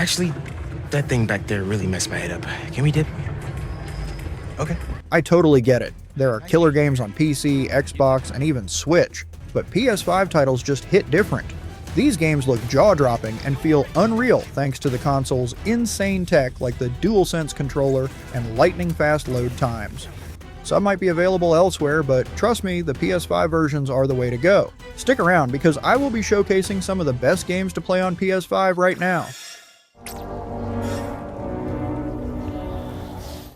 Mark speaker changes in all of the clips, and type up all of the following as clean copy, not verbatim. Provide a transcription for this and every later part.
Speaker 1: Actually, that thing back there really messed my head up. Can we dip? Okay.
Speaker 2: I totally get it. There are killer games on PC, Xbox, and even Switch, but PS5 titles just hit different. These games look jaw-dropping and feel unreal thanks to the console's insane tech like the DualSense controller and lightning-fast load times. Some might be available elsewhere, but trust me, the PS5 versions are the way to go. Stick around because I will be showcasing some of the best games to play on PS5 right now.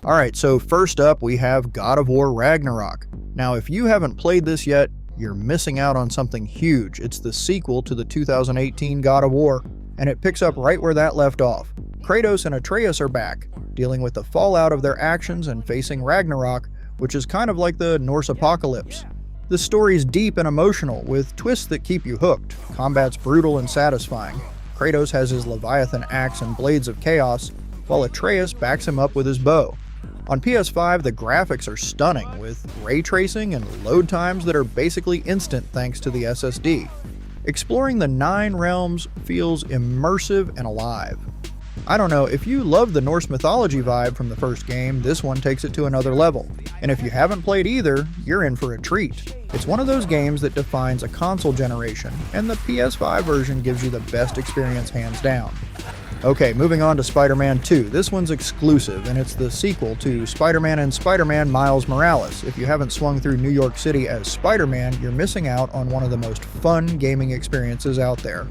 Speaker 2: Alright, so first up we have God of War Ragnarok. Now if you haven't played this yet, you're missing out on something huge. It's the sequel to the 2018 God of War, and it picks up right where that left off. Kratos and Atreus are back, dealing with the fallout of their actions and facing Ragnarok, which is kind of like the Norse apocalypse. The story's deep and emotional, with twists that keep you hooked. Combat's brutal and satisfying. Kratos has his Leviathan axe and blades of chaos, while Atreus backs him up with his bow. On PS5, the graphics are stunning, with ray tracing and load times that are basically instant thanks to the SSD. Exploring the 9 realms feels immersive and alive. I don't know, if you love the Norse mythology vibe from the first game, this one takes it to another level. And if you haven't played either, you're in for a treat. It's one of those games that defines a console generation, and the PS5 version gives you the best experience hands down. Okay, moving on to Spider-Man 2. This one's exclusive, and it's the sequel to Spider-Man and Spider-Man Miles Morales. If you haven't swung through New York City as Spider-Man, you're missing out on one of the most fun gaming experiences out there.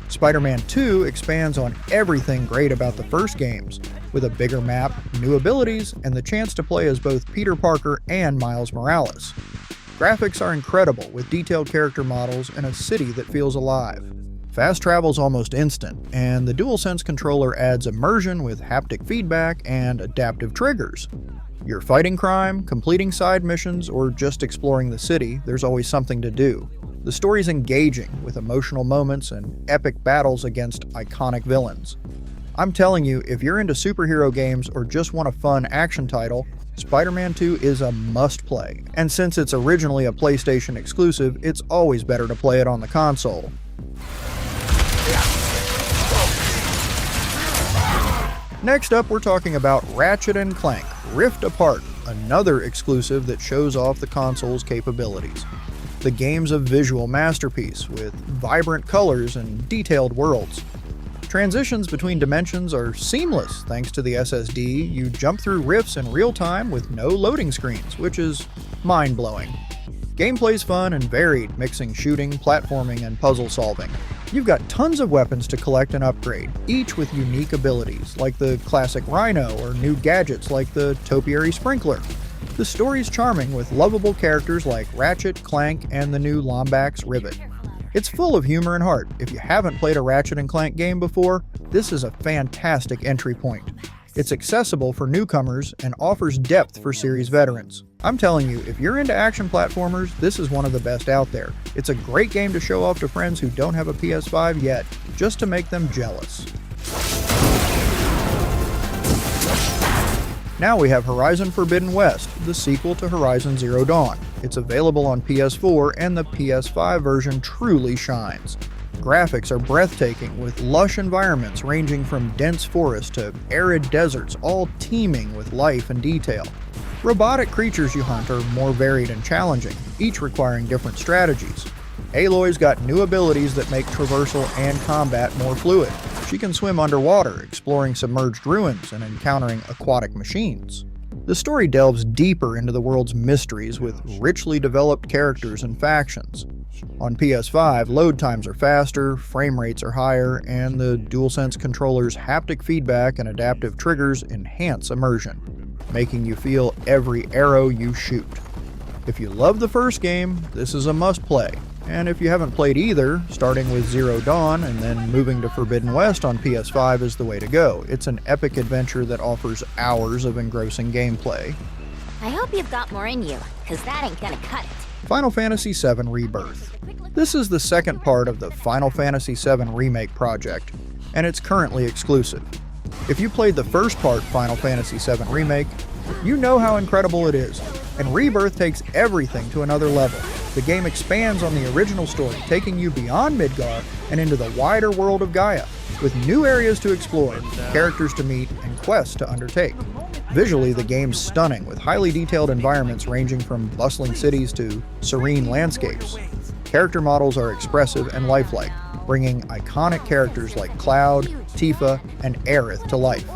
Speaker 2: Spider-Man 2 expands on everything great about the first games, with a bigger map, new abilities, and the chance to play as both Peter Parker and Miles Morales. Graphics are incredible, with detailed character models and a city that feels alive. Fast travel's almost instant, and the DualSense controller adds immersion with haptic feedback and adaptive triggers. You're fighting crime, completing side missions, or just exploring the city, there's always something to do. The story's engaging, with emotional moments and epic battles against iconic villains. I'm telling you, if you're into superhero games or just want a fun action title, Spider-Man 2 is a must-play, and since it's originally a PlayStation exclusive, it's always better to play it on the console. Next up, we're talking about Ratchet and Clank Rift Apart, another exclusive that shows off the console's capabilities. The game's a visual masterpiece with vibrant colors and detailed worlds. Transitions between dimensions are seamless thanks to the SSD. You jump through rifts in real time with no loading screens, which is mind-blowing. Gameplay's fun and varied, mixing shooting, platforming, and puzzle solving. You've got tons of weapons to collect and upgrade, each with unique abilities, like the classic Rhino, or new gadgets like the Topiary Sprinkler. The story's charming, with lovable characters like Ratchet, Clank, and the new Lombax Rivet. It's full of humor and heart. If you haven't played a Ratchet and Clank game before, this is a fantastic entry point. It's accessible for newcomers and offers depth for series veterans. I'm telling you, if you're into action platformers, this is one of the best out there. It's a great game to show off to friends who don't have a PS5 yet, just to make them jealous. Now we have Horizon Forbidden West, the sequel to Horizon Zero Dawn. It's available on PS4, and the PS5 version truly shines. Graphics are breathtaking, with lush environments ranging from dense forest to arid deserts, all teeming with life and detail. Robotic creatures you hunt are more varied and challenging, each requiring different strategies. Aloy's got new abilities that make traversal and combat more fluid. She can swim underwater, exploring submerged ruins and encountering aquatic machines. The story delves deeper into the world's mysteries with richly developed characters and factions. On PS5, load times are faster, frame rates are higher, and the DualSense controller's haptic feedback and adaptive triggers enhance immersion, making you feel every arrow you shoot. If you love the first game, this is a must-play. And if you haven't played either, starting with Zero Dawn and then moving to Forbidden West on PS5 is the way to go. It's an epic adventure that offers hours of engrossing gameplay.
Speaker 3: I hope you've got more in you, because that ain't gonna cut it.
Speaker 2: Final Fantasy VII Rebirth. This is the second part of the Final Fantasy VII Remake project, and it's currently exclusive. If you played the first part, Final Fantasy VII Remake, you know how incredible it is, and Rebirth takes everything to another level. The game expands on the original story, taking you beyond Midgar and into the wider world of Gaia. with new areas to explore, characters to meet, and quests to undertake. Visually, the game's stunning, with highly detailed environments ranging from bustling cities to serene landscapes. Character models are expressive and lifelike, bringing iconic characters like Cloud, Tifa, and Aerith to life.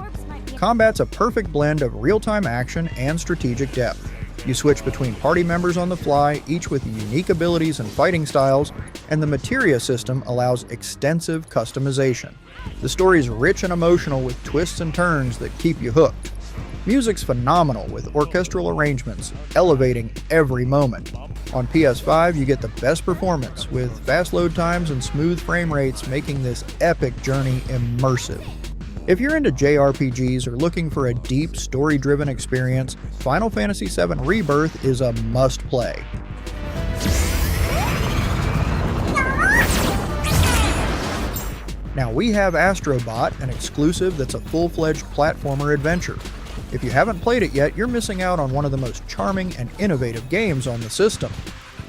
Speaker 2: Combat's a perfect blend of real-time action and strategic depth. You switch between party members on the fly, each with unique abilities and fighting styles, and the materia system allows extensive customization. The story's rich and emotional, with twists and turns that keep you hooked. Music's phenomenal, with orchestral arrangements elevating every moment. On PS5, you get the best performance, with fast load times and smooth frame rates making this epic journey immersive. If you're into JRPGs or looking for a deep, story-driven experience, Final Fantasy VII Rebirth is a must-play. Now we have Astro Bot, an exclusive that's a full-fledged platformer adventure. If you haven't played it yet, you're missing out on one of the most charming and innovative games on the system.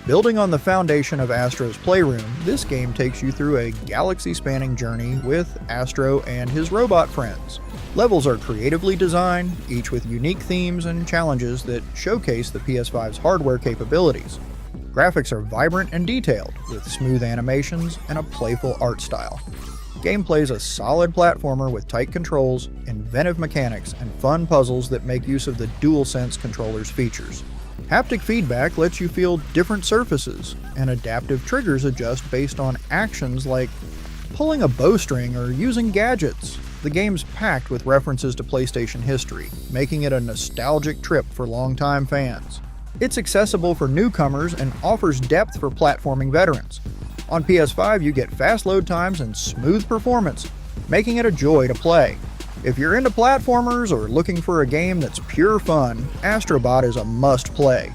Speaker 2: Building on the foundation of Astro's Playroom, this game takes you through a galaxy-spanning journey with Astro and his robot friends. Levels are creatively designed, each with unique themes and challenges that showcase the PS5's hardware capabilities. Graphics are vibrant and detailed, with smooth animations and a playful art style. Gameplay's a solid platformer with tight controls, inventive mechanics, and fun puzzles that make use of the DualSense controller's features. Haptic feedback lets you feel different surfaces, and adaptive triggers adjust based on actions like pulling a bowstring or using gadgets. The game's packed with references to PlayStation history, making it a nostalgic trip for longtime fans. It's accessible for newcomers and offers depth for platforming veterans. On PS5, you get fast load times and smooth performance, making it a joy to play. If you're into platformers or looking for a game that's pure fun, Astro Bot is a must-play.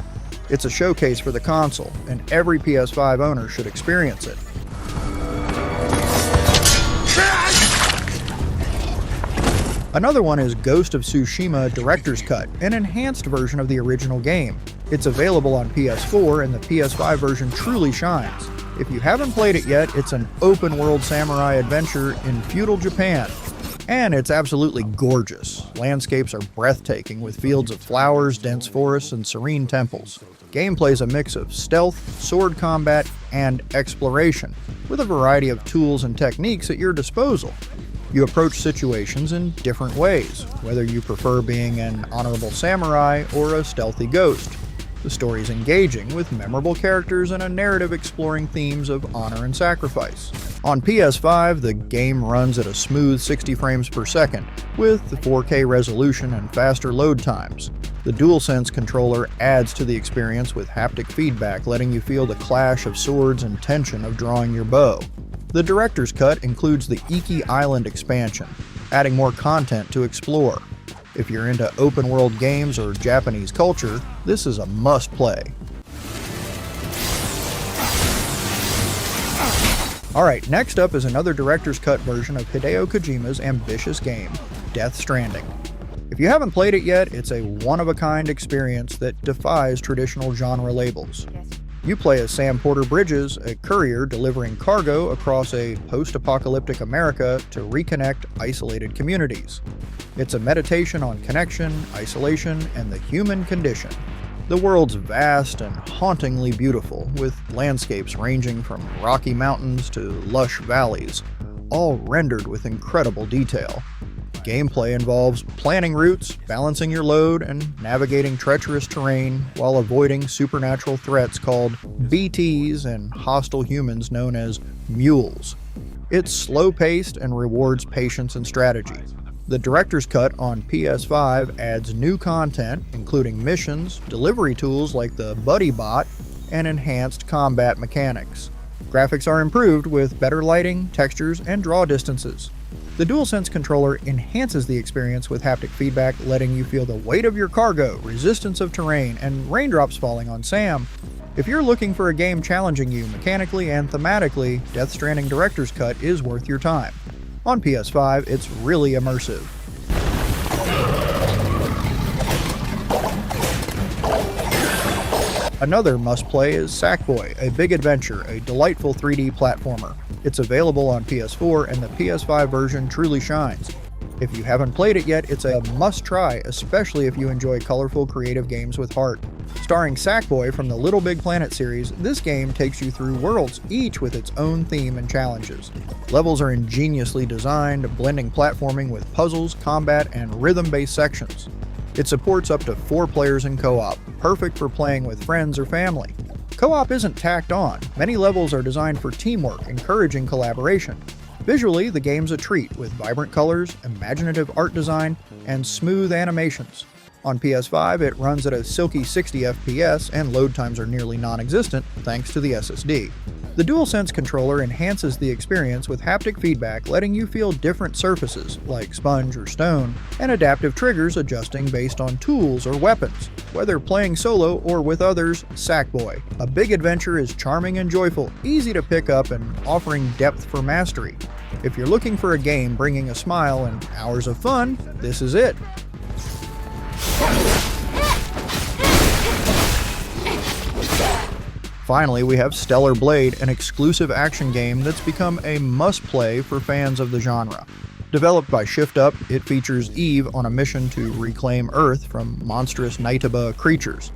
Speaker 2: It's a showcase for the console, and every PS5 owner should experience it. Another one is Ghost of Tsushima Director's Cut, an enhanced version of the original game. It's available on PS4, and the PS5 version truly shines. If you haven't played it yet, it's an open-world samurai adventure in feudal Japan. And it's absolutely gorgeous. Landscapes are breathtaking, with fields of flowers, dense forests, and serene temples. Gameplay's a mix of stealth, sword combat, and exploration, with a variety of tools and techniques at your disposal. You approach situations in different ways, whether you prefer being an honorable samurai or a stealthy ghost. The story's engaging, with memorable characters and a narrative exploring themes of honor and sacrifice. On PS5, the game runs at a smooth 60 frames per second, with the 4K resolution and faster load times. The DualSense controller adds to the experience with haptic feedback, letting you feel the clash of swords and tension of drawing your bow. The Director's Cut includes the Iki Island expansion, adding more content to explore. If you're into open-world games or Japanese culture, this is a must-play. Alright, next up is another Director's Cut version of Hideo Kojima's ambitious game, Death Stranding. If you haven't played it yet, it's a one-of-a-kind experience that defies traditional genre labels. You play as Sam Porter Bridges, a courier delivering cargo across a post-apocalyptic America to reconnect isolated communities. It's a meditation on connection, isolation, and the human condition. The world's vast and hauntingly beautiful, with landscapes ranging from rocky mountains to lush valleys, all rendered with incredible detail. Gameplay involves planning routes, balancing your load, and navigating treacherous terrain while avoiding supernatural threats called BTs and hostile humans known as mules. It's slow-paced and rewards patience and strategy. The Director's Cut on PS5 adds new content, including missions, delivery tools like the Buddy Bot, and enhanced combat mechanics. Graphics are improved with better lighting, textures, and draw distances. The DualSense controller enhances the experience with haptic feedback, letting you feel the weight of your cargo, resistance of terrain, and raindrops falling on Sam. If you're looking for a game challenging you mechanically and thematically, Death Stranding Director's Cut is worth your time. On PS5, it's really immersive. Another must-play is Sackboy, a big adventure, a delightful 3D platformer. It's available on PS4 and the PS5 version truly shines. If you haven't played it yet, it's a must-try, especially if you enjoy colorful, creative games with heart. Starring Sackboy from the Little Big Planet series, this game takes you through worlds, each with its own theme and challenges. Levels are ingeniously designed, blending platforming with puzzles, combat, and rhythm-based sections. It supports up to 4 players in co-op, perfect for playing with friends or family. Co-op isn't tacked on. Many levels are designed for teamwork, encouraging collaboration. Visually, the game's a treat with vibrant colors, imaginative art design, and smooth animations. On PS5, it runs at a silky 60 FPS and load times are nearly non-existent thanks to the SSD. The DualSense controller enhances the experience with haptic feedback, letting you feel different surfaces, like sponge or stone, and adaptive triggers adjusting based on tools or weapons. Whether playing solo or with others, Sackboy, a big adventure, is charming and joyful, easy to pick up, and offering depth for mastery. If you're looking for a game bringing a smile and hours of fun, this is it. Finally, we have Stellar Blade, an exclusive action game that's become a must-play for fans of the genre. Developed by Shift Up, it features Eve on a mission to reclaim Earth from monstrous Naitaba creatures.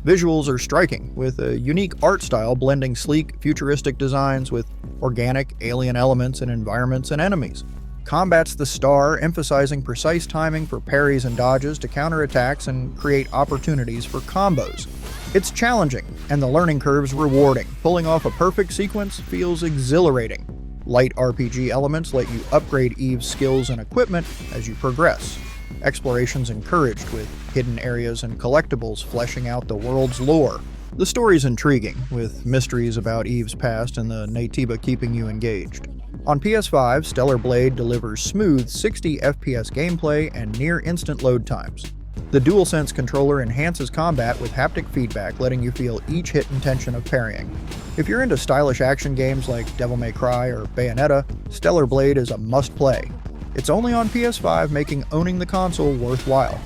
Speaker 2: Visuals are striking, with a unique art style blending sleek, futuristic designs with organic, alien elements in environments and enemies. Combat's the star, emphasizing precise timing for parries and dodges to counter attacks and create opportunities for combos. It's challenging, and the learning curve's rewarding. Pulling off a perfect sequence feels exhilarating. Light RPG elements let you upgrade Eve's skills and equipment as you progress. Exploration's encouraged, with hidden areas and collectibles fleshing out the world's lore. The story's intriguing, with mysteries about Eve's past and the Naytiba keeping you engaged. On PS5, Stellar Blade delivers smooth 60 FPS gameplay and near-instant load times. The DualSense controller enhances combat with haptic feedback, letting you feel each hit and tension of parrying. If you're into stylish action games like Devil May Cry or Bayonetta, Stellar Blade is a must-play. It's only on PS5, making owning the console worthwhile.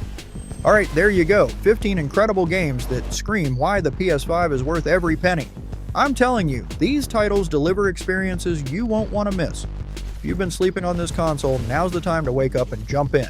Speaker 2: Alright, there you go, 15 incredible games that scream why the PS5 is worth every penny. I'm telling you, these titles deliver experiences you won't want to miss. If you've been sleeping on this console, now's the time to wake up and jump in.